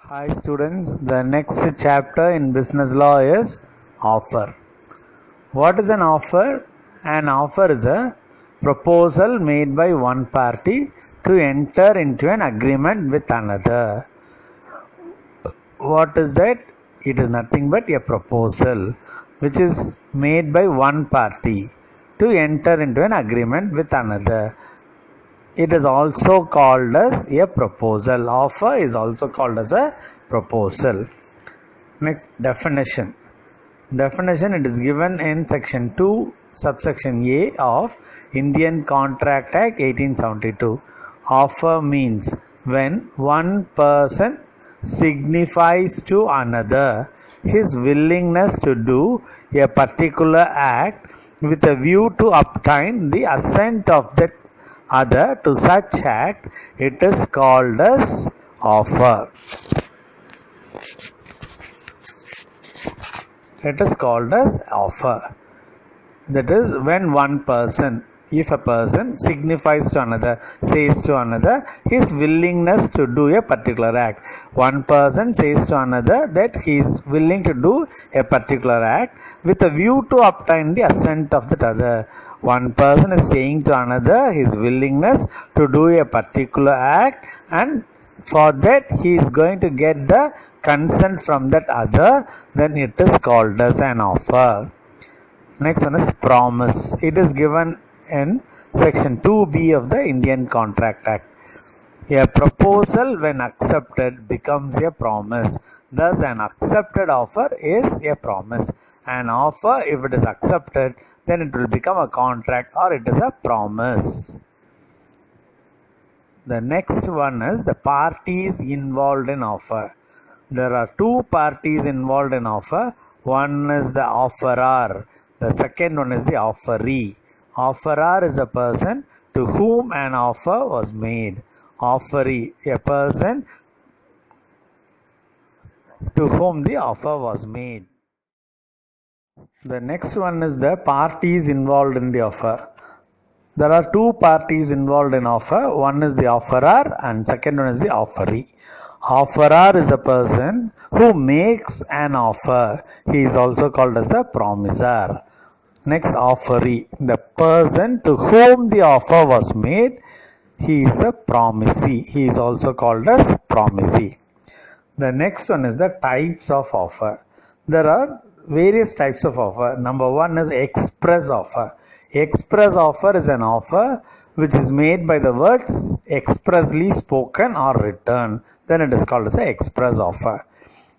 Hi students, the next chapter in business law is offer. What is an offer? An offer is a proposal made by one party to enter into an agreement with another. What is that? It is nothing but a proposal which is made by one party to enter into an agreement with another. It is also called as a proposal. Offer is also called as a proposal. Next, definition. Definition, it is given in section 2 subsection A of Indian Contract Act 1872. Offer means when one person signifies to another his willingness to do a particular act with a view to obtain the assent of that other to such act, it is called as offer. It is called as offer. That is when one person, if a person signifies to another, says to another his willingness to do a particular act. One person says to another that he is willing to do a particular act with a view to obtain the assent of that other. One person is saying to another his willingness to do a particular act, and for that he is going to get the consent from that other, then it is called as an offer. Next one is promise. It is given in section 2B of the Indian Contract Act. A proposal when accepted becomes a promise. Thus an accepted offer is a promise. An offer, if it is accepted, then it will become a contract or it is a promise. The next one is the parties involved in offer. There are two parties involved in offer. One is the offerer. The second one is the offeree. Offerer is a person to whom an offer was made. Offeree, a person to whom the offer was made. The next one is the parties involved in the offer. There are two parties involved in offer. One is the offerer and second one is the offeree. Offerer is a person who makes an offer. He is also called as the promiser. Next, offeree, the person to whom the offer was made, he is the promisee. He is also called as promisee. The next one is the types of offer. There are various types of offer. Number one is express offer. Express offer is an offer which is made by the words expressly spoken or written. Then it is called as an express offer.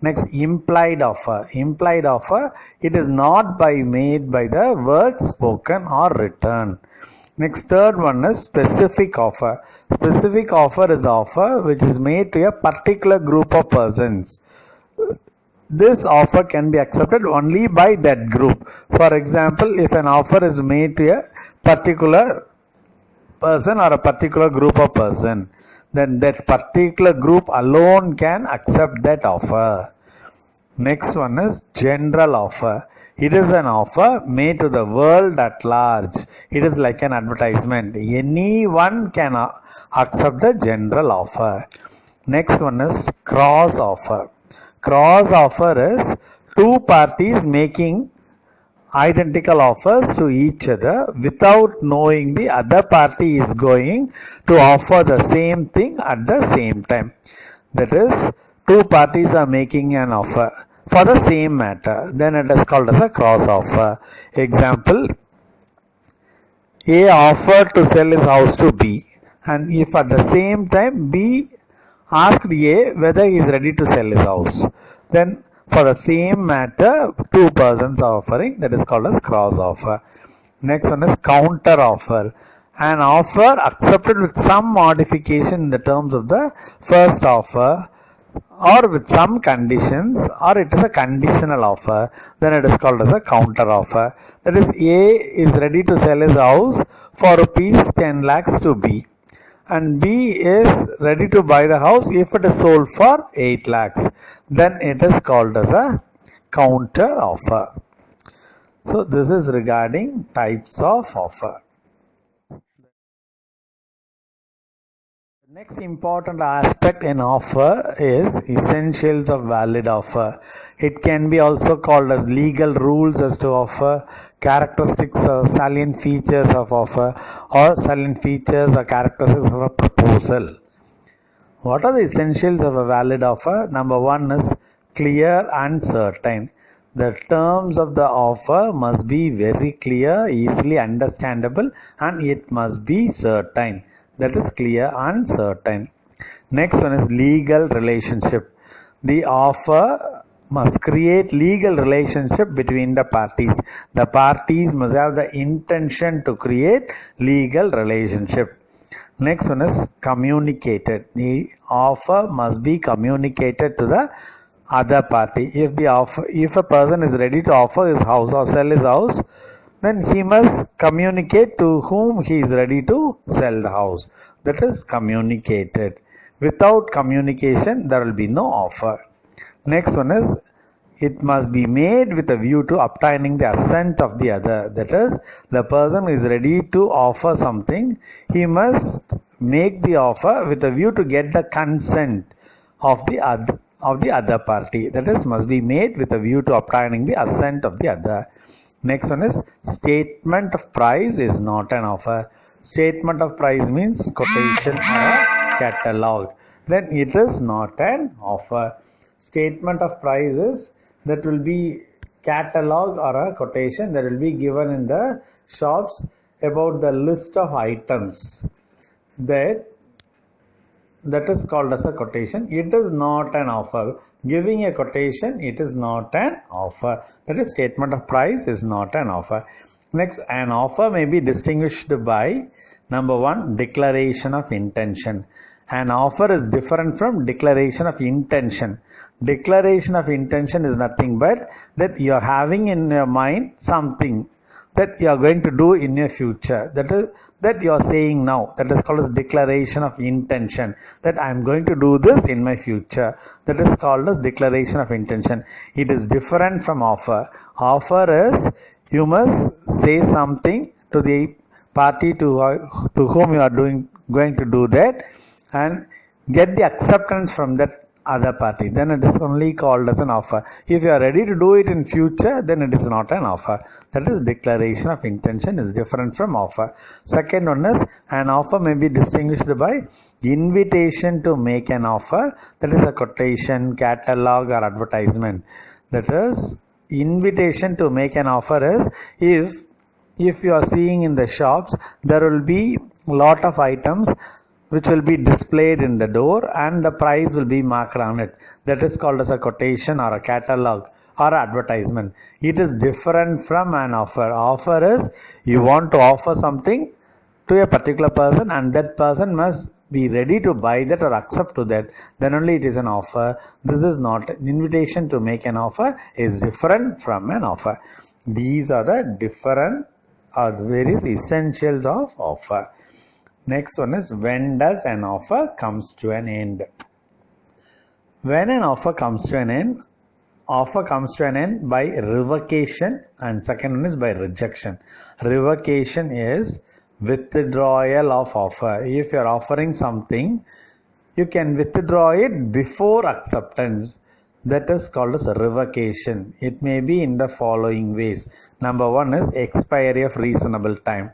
Next, implied offer. Implied offer, it is not made by the words spoken or written. Next, third one is specific offer. Specific offer is offer which is made to a particular group of persons. This offer can be accepted only by that group. For example, if an offer is made to a particular person or a particular group of person, then that particular group alone can accept that offer. Next one is general offer. It is an offer made to the world at large. It is like an advertisement. Anyone can accept the general offer. Next one is cross offer. Cross offer is two parties making identical offers to each other without knowing the other party is going to offer the same thing at the same time. That is, two parties are making an offer for the same matter. Then it is called as a cross offer. Example, A offered to sell his house to B, and if at the same time B asked A whether he is ready to sell his house, then for the same matter two persons are offering, that is called as cross offer. Next one is counter offer. An offer accepted with some modification in the terms of the first offer or with some conditions, or it is a conditional offer, then it is called as a counter offer. That is, A is ready to sell his house for rupees 10 lakhs to B, and B is ready to buy the house if it is sold for 8 lakhs. Then it is called as a counter offer. So this is regarding types of offer. Next important aspect in offer is essentials of valid offer. It can be also called as legal rules as to offer, characteristics or salient features of offer, or salient features or characteristics of a proposal. What are the essentials of a valid offer? Number one is clear and certain. The terms of the offer must be very clear, easily understandable, and it must be certain. That is clear and certain. Next one is legal relationship. The offer must create legal relationship between the parties. The parties must have the intention to create legal relationship. Next one is communicated. The offer must be communicated to the other party. If a person is ready to offer his house or sell his house, then he must communicate to whom he is ready to sell the house. That is communicated. Without communication, there will be no offer. Next one is it must be made with a view to obtaining the assent of the other. That is, the person is ready to offer something, he must make the offer with a view to get the consent of the other party. That is, must be made with a view to obtaining the assent of the other. Next one is statement of price is not an offer. Statement of price means quotation or a catalog. Then it is not an offer. Statement of price is that will be catalog or a quotation that will be given in the shops about the list of items that is called as a quotation. It is not an offer. Giving a quotation, it is not an offer. That is, statement of price is not an offer. Next, an offer may be distinguished by number one, declaration of intention. An offer is different from declaration of intention. Declaration of intention is nothing but that you are having in your mind something that you are going to do in your future. That is that you are saying now. That is called as declaration of intention. That I am going to do this in my future. That is called as declaration of intention. It is different from offer. Offer is you must say something to the party to whom you are going to do that and get the acceptance from that other party. Then it is only called as an offer. If you are ready to do it in future, then it is not an offer. That is, declaration of intention is different from offer. Second one is an offer may be distinguished by invitation to make an offer. That is a quotation, catalog or advertisement. That is, invitation to make an offer is if you are seeing in the shops, there will be lot of items which will be displayed in the door and the price will be marked on it. That is called as a quotation or a catalog or advertisement. It is different from an offer. Offer is you want to offer something to a particular person and that person must be ready to buy that or accept to that. Then only it is an offer. This is not an invitation to make an offer is different from an offer. These are the different or various essentials of offer. Next one is when does an offer comes to an end? When an offer comes to an end by revocation and second one is by rejection. Revocation is withdrawal of offer. If you are offering something, you can withdraw it before acceptance. That is called as a revocation. It may be in the following ways. Number one is expiry of reasonable time.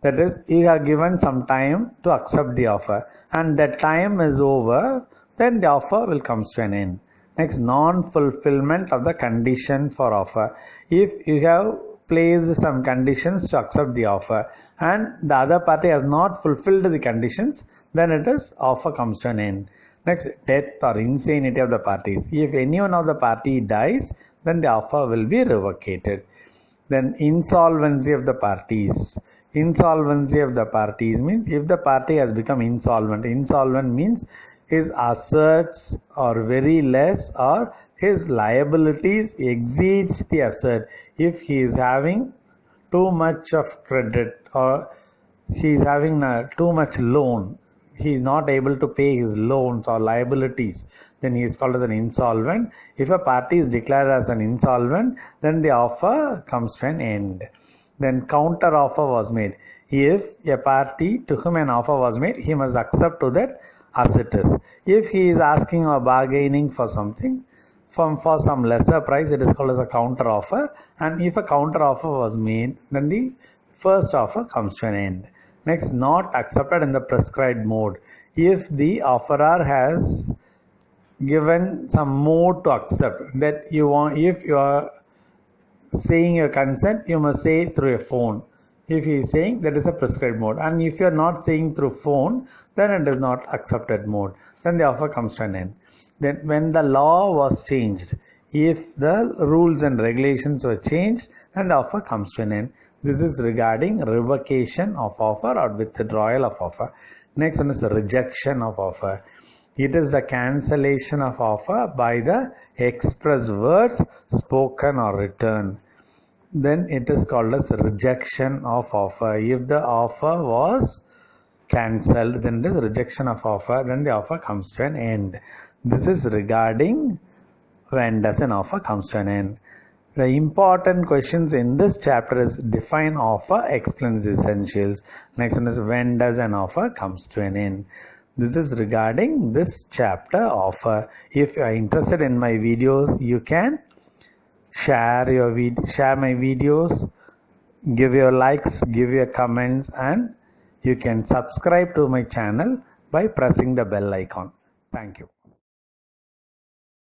That is, you are given some time to accept the offer and that time is over, then the offer will come to an end. Next, non-fulfillment of the condition for offer. If you have placed some conditions to accept the offer and the other party has not fulfilled the conditions, then it is offer comes to an end. Next, death or insanity of the parties. If any one of the party dies, then the offer will be revocated. Then insolvency of the parties. Insolvency of the parties means if the party has become insolvent. Insolvent means his assets are very less or his liabilities exceeds the asset. If he is having too much of credit or he is having too much loan, he is not able to pay his loans or liabilities, then he is called as an insolvent. If a party is declared as an insolvent, then the offer comes to an end. Then counter offer was made. If a party to whom an offer was made, he must accept to that as it is. If he is asking or bargaining for something for some lesser price, it is called as a counter offer. And if a counter offer was made, then the first offer comes to an end. Next, not accepted in the prescribed mode. If the offerer has given some mode to accept, that you want, if you are saying your consent, you must say through a phone. If he is saying, that is a prescribed mode. And if you are not saying through phone, then it is not accepted mode. Then the offer comes to an end. Then when the law was changed, if the rules and regulations were changed, then the offer comes to an end. This is regarding revocation of offer or withdrawal of offer. Next one is rejection of offer. It is the cancellation of offer by the express words spoken or written. Then it is called as rejection of offer. If the offer was cancelled, then it is rejection of offer. Then the offer comes to an end. This is regarding when does an offer comes to an end. The important questions in this chapter is define offer, explain the essentials. Next one is when does an offer comes to an end. This is regarding this chapter offer. If you are interested in my videos, you can share my videos, give your likes, give your comments, and you can subscribe to my channel by pressing the bell icon. Thank you.